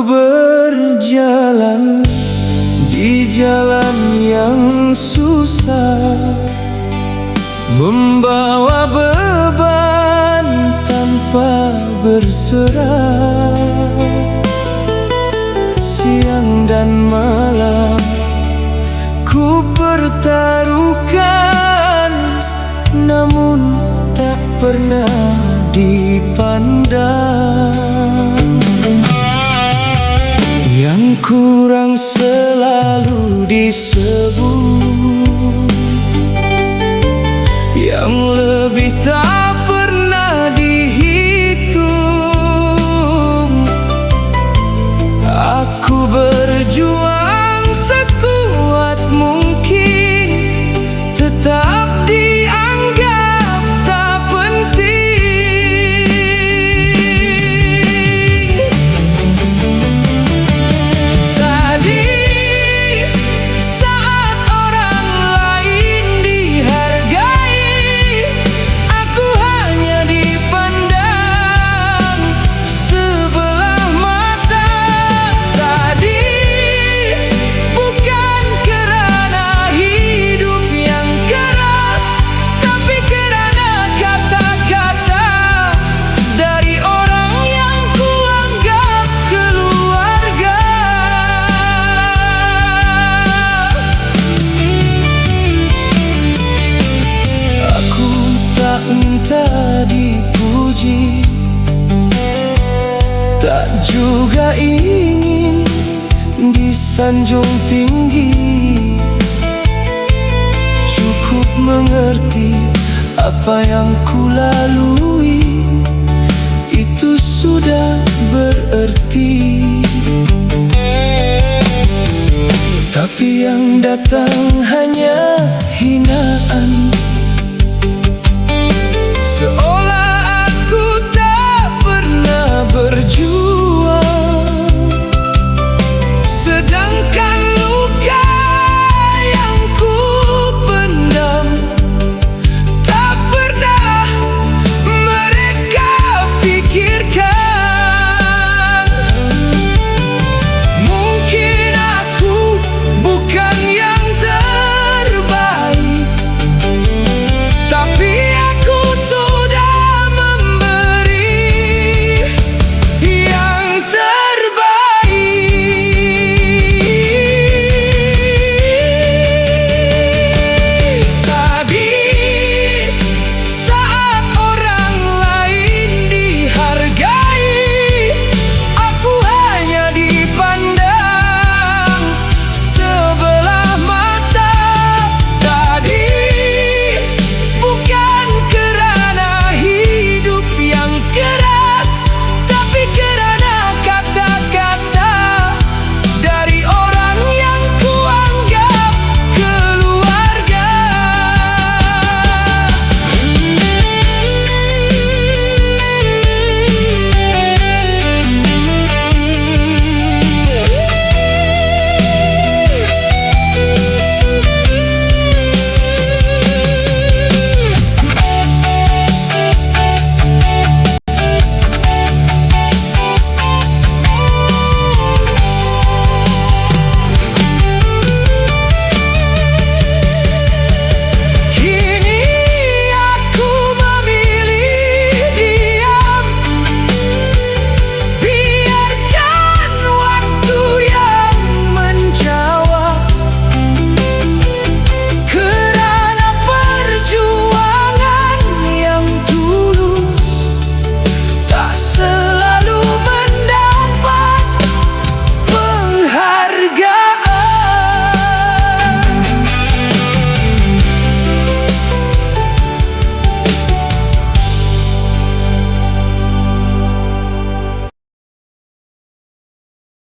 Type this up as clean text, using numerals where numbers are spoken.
berjalan di jalan yang susah, membawa beban tanpa berserah. Siang dan malam ku pertaruhkan, namun tak pernah dipandang. Yang kurang selalu disebut, yang lebih tak pernah dihitung. Aku berjuang sekuat mungkin, tetap dianggap tak penting. Sadis saat orang lain dihargai, aku hanya dipandang sebelah mata. Sadis bukan kerana hidup yang keras, tapi kerana kata-kata dari orang yang kuanggap keluarga. Aku tak minta dipuji, tak juga ingin disanjung tinggi. Cukup mengerti apa yang ku lalui, itu sudah bererti. Tapi yang datang hanya hinaan,